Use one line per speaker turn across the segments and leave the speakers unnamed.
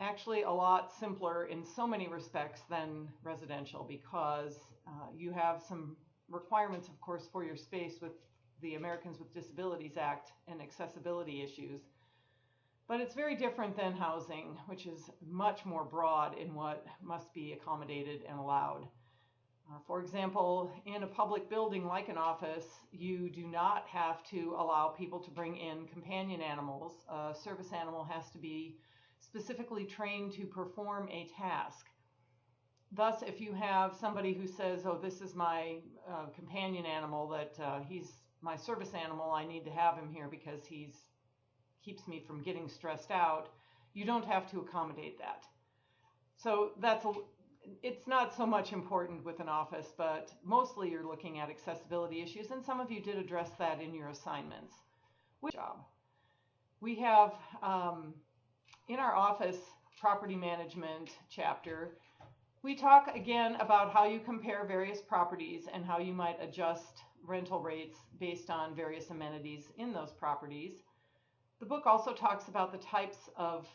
actually a lot simpler in so many respects than residential because you have some requirements, of course, for your space with the Americans with Disabilities Act and accessibility issues. But it's very different than housing, which is much more broad in what must be accommodated and allowed. For example, in a public building like an office, you do not have to allow people to bring in companion animals. A service animal has to be specifically trained to perform a task. Thus, if you have somebody who says, oh, this is my companion animal, that he's my service animal, I need to have him here because he's keeps me from getting stressed out, you don't have to accommodate that. So it's not so much important with an office, but mostly you're looking at accessibility issues, and some of you did address that in your assignments. Which job? We have in our office property management chapter, we talk again about how you compare various properties and how you might adjust rental rates based on various amenities in those properties. The book also talks about the types of,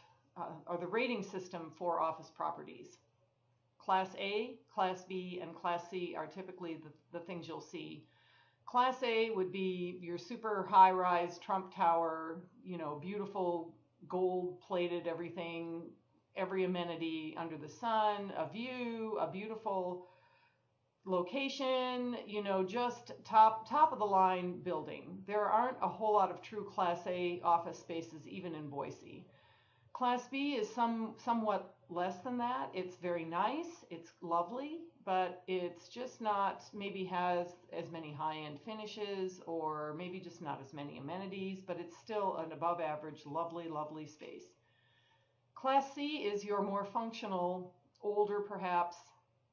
or the rating system for office properties. Class A, Class B, and Class C are typically the things you'll see. Class A would be your super high-rise Trump Tower, beautiful gold-plated everything, every amenity under the sun, a view, a beautiful location, just top of the line building. There aren't a whole lot of true Class A office spaces even in Boise. Class B is somewhat less than that. It's very nice, it's lovely, but it's just not, maybe has as many high-end finishes or maybe just not as many amenities, but it's still an above average, lovely space. Class C is your more functional, older perhaps,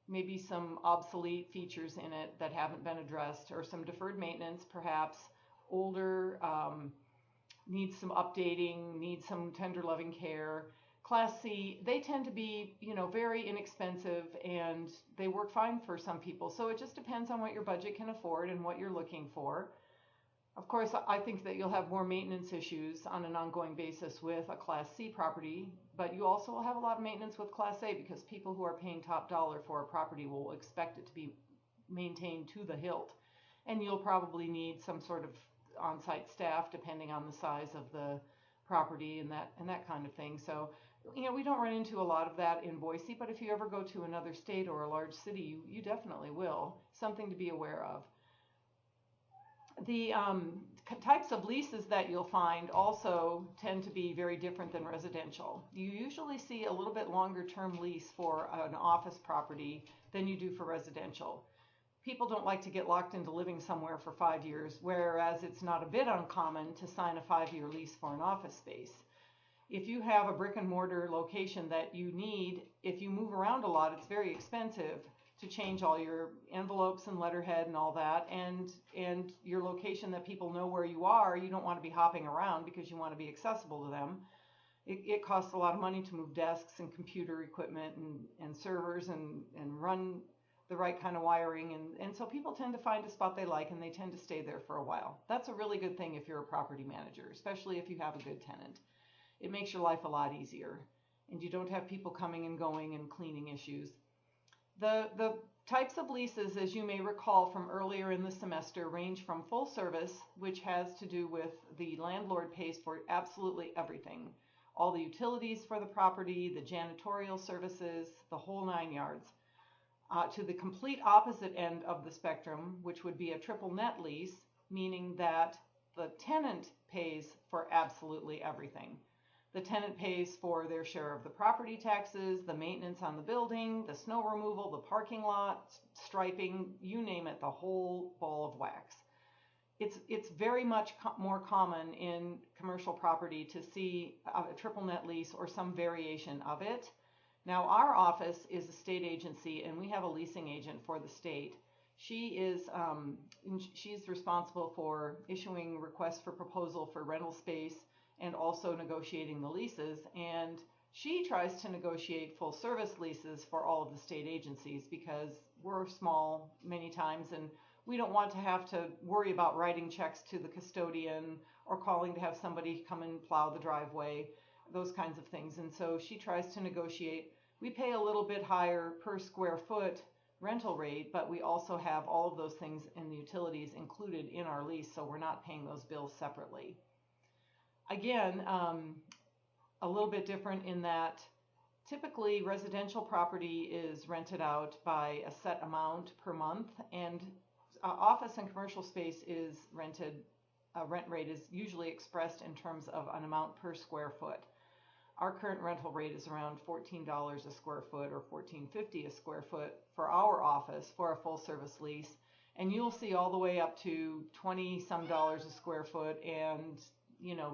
maybe some obsolete features in it that haven't been addressed, or some deferred maintenance, perhaps older, needs some updating, needs some tender loving care. Class C, they tend to be, very inexpensive and they work fine for some people. So it just depends on what your budget can afford and what you're looking for. Of course, I think that you'll have more maintenance issues on an ongoing basis with a Class C property, but you also will have a lot of maintenance with Class A because people who are paying top dollar for a property will expect it to be maintained to the hilt. And you'll probably need some sort of on-site staff depending on the size of the property and that kind of thing. So, we don't run into a lot of that in Boise, but if you ever go to another state or a large city, you definitely will. Something to be aware of. The types of leases that you'll find also tend to be very different than residential. You usually see a little bit longer term lease for an office property than you do for residential. People don't like to get locked into living somewhere for 5 years, whereas it's not a bit uncommon to sign a 5-year lease for an office space. If you have a brick and mortar location that you need, if you move around a lot, it's very expensive to change all your envelopes and letterhead and all that, and your location that people know where you are, you don't want to be hopping around because you want to be accessible to them. It costs a lot of money to move desks and computer equipment and servers and run the right kind of wiring, and so people tend to find a spot they like and they tend to stay there for a while. That's a really good thing if you're a property manager, especially if you have a good tenant. It makes your life a lot easier and you don't have people coming and going and cleaning issues. The types of leases, as you may recall from earlier in the semester, range from full service, which has to do with the landlord pays for absolutely everything. All the utilities for the property, the janitorial services, the whole 9 yards. To the complete opposite end of the spectrum, which would be a triple net lease, meaning that the tenant pays for absolutely everything. The tenant pays for their share of the property taxes, the maintenance on the building, the snow removal, the parking lot, striping, you name it, the whole ball of wax. It's very much more common in commercial property to see a triple net lease or some variation of it. Now, our office is a state agency, and we have a leasing agent for the state. She's responsible for issuing requests for proposal for rental space and also negotiating the leases. And she tries to negotiate full service leases for all of the state agencies because we're small many times, and we don't want to have to worry about writing checks to the custodian or calling to have somebody come and plow the driveway. those kinds of things. And so she tries to negotiate. We pay a little bit higher per square foot rental rate, but we also have all of those things and the utilities included in our lease, so we're not paying those bills separately. Again, a little bit different in that typically residential property is rented out by a set amount per month, and office and commercial space is rented, rent rate is usually expressed in terms of an amount per square foot. Our current rental rate is around $14 a square foot, or $14.50 a square foot for our office for a full service lease. And you'll see all the way up to 20 some dollars a square foot, and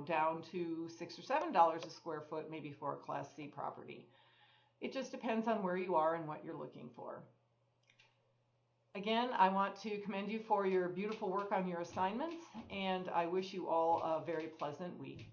down to $6 or $7 a square foot maybe for a Class C property. It just depends on where you are and what you're looking for. Again, I want to commend you for your beautiful work on your assignments, and I wish you all a very pleasant week.